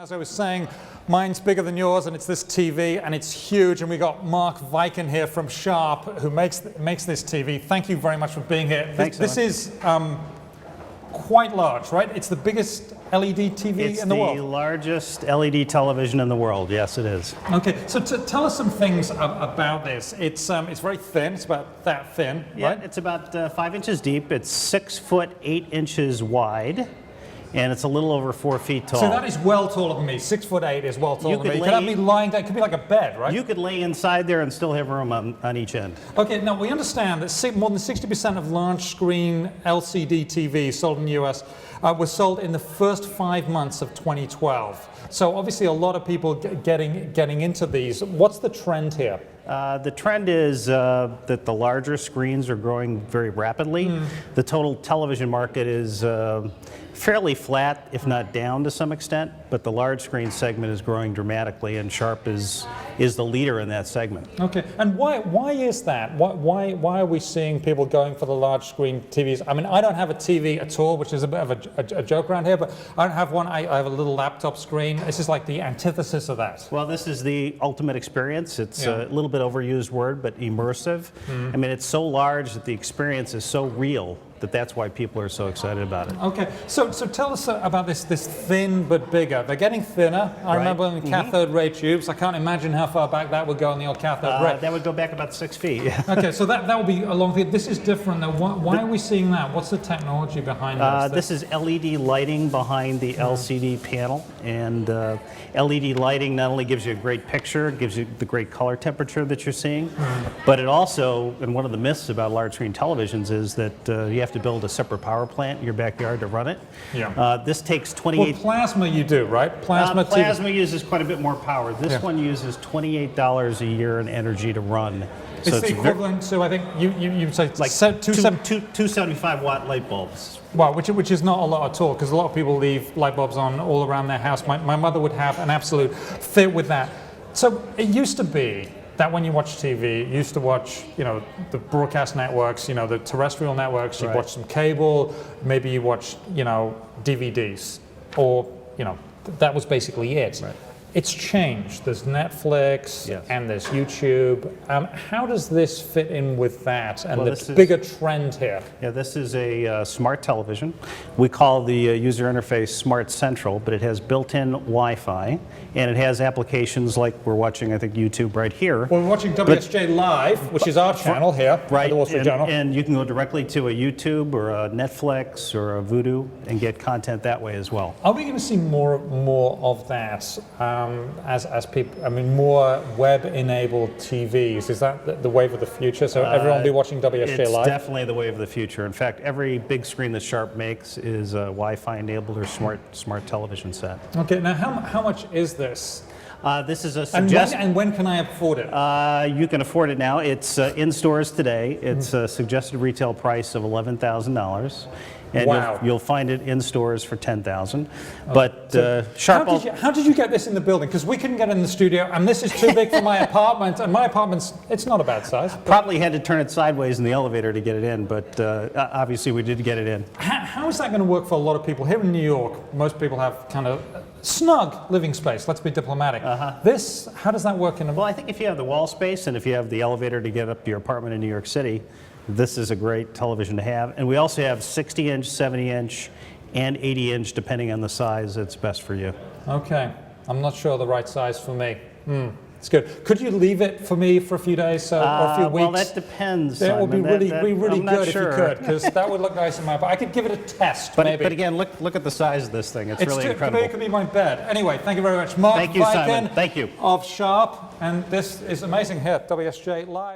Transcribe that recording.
As I was saying, mine's bigger than yours, and it's this TV, and it's huge. And we got Mark Viken here from Sharp, who makes this TV. Thank you very much for being here. Thanks. This is quite large, right? It's the biggest LED TV in the world. It's the largest LED television in the world. Yes, it is. Okay, so tell us some things about this. It's very thin. It's about that thin, Yeah, right? it's about 5 inches deep. It's 6 foot 8 inches wide, and it's a little over 4 feet tall. So that is well taller than me. 6'8" is well taller than me. You could have me lying down. It could be like a bed, right? You could lay inside there and still have room on each end. Okay, now we understand that more than 60% of large screen LCD TVs sold in the US were sold in the first 5 months of 2012. So obviously a lot of people getting into these. What's the trend here? The trend is that the larger screens are growing very rapidly. The total television market is fairly flat, if not down to some extent, but the large screen segment is growing dramatically, and Sharp is the leader in that segment. Okay, and why is that? Why are we seeing people going for the large screen TVs? I mean, I don't have a TV at all, which is a bit of a joke around here, but I don't have one. I have a little laptop screen. This is like the antithesis of that. Well, this is the ultimate experience. It's a little bit overused word, but immersive. I mean, it's so large that the experience is so real that's why people are so excited about it. Okay, so tell us about this thin but bigger. They're getting thinner. I remember in cathode ray tubes. I can't imagine how far back that would go in the old cathode ray. That would go back about 6 feet. Okay, so that would be a long thing. This is different though. Why are we seeing that? What's the technology behind this? This is LED lighting behind the LCD panel, and LED lighting not only gives you a great picture, it gives you the great color temperature that you're seeing, but it also, and one of the myths about large screen televisions is that you have to build a separate power plant in your backyard to run it. Yeah. This takes 28... Well, plasma you do, right? Plasma uses quite a bit more power. This one uses $28 a year in energy to run. So it's the equivalent to, I think, you say like 275 watt light bulbs. Wow, which is not a lot at all, because a lot of people leave light bulbs on all around their house. My mother would have an absolute fit with that. So it used to be that when you watch TV, you used to watch, the broadcast networks, the terrestrial networks, you watch some cable, maybe you watch, DVDs, or, that was basically it. Right. It's changed. There's Netflix and there's YouTube. How does this fit in with that and the bigger trend here? Yeah, this is a smart television. We call the user interface Smart Central, but it has built-in Wi-Fi, and it has applications like we're watching, I think, YouTube right here. Well, we're watching WSJ Live, which is our channel here, right? The Wall Street Journal. And you can go directly to a YouTube or a Netflix or a Vudu and get content that way as well. Are we going to see more of that? As people, I mean, more web-enabled TVs, is that the wave of the future? So everyone will be watching WSJ Live? It's definitely the wave of the future. In fact, every big screen that Sharp makes is a Wi-Fi enabled or smart television set. Okay, now how much is this? This is a suggestion. And when can I afford it? You can afford it now. It's in stores today. It's a suggested retail price of $11,000. And you'll find it in stores for $10,000. But Sharp. How did you get this in the building? Because we couldn't get it in the studio, and this is too big for my apartment. And my it's not a bad size. Probably had to turn it sideways in the elevator to get it in, but obviously we did get it in. How is that going to work for a lot of people here in New York? Most people have kind of snug living space. Let's be diplomatic. This, how does that work in? Well, I think if you have the wall space and if you have the elevator to get up to your apartment in New York City, this is a great television to have. And we also have 60-inch, 70-inch, and 80-inch, depending on the size that's best for you. Okay. I'm not sure the right size for me. It's good. Could you leave it for me for a few days or a few weeks? Well, that depends. That would be really good if you sure. could, because that would look nice in my apartment. I could give it a test, but maybe. But again, look at the size of this thing. It's really incredible. It could be my bed. Anyway, thank you very much. Mark Thank you, Viken Simon. Thank you. of Sharp, and this is amazing here, WSJ Live.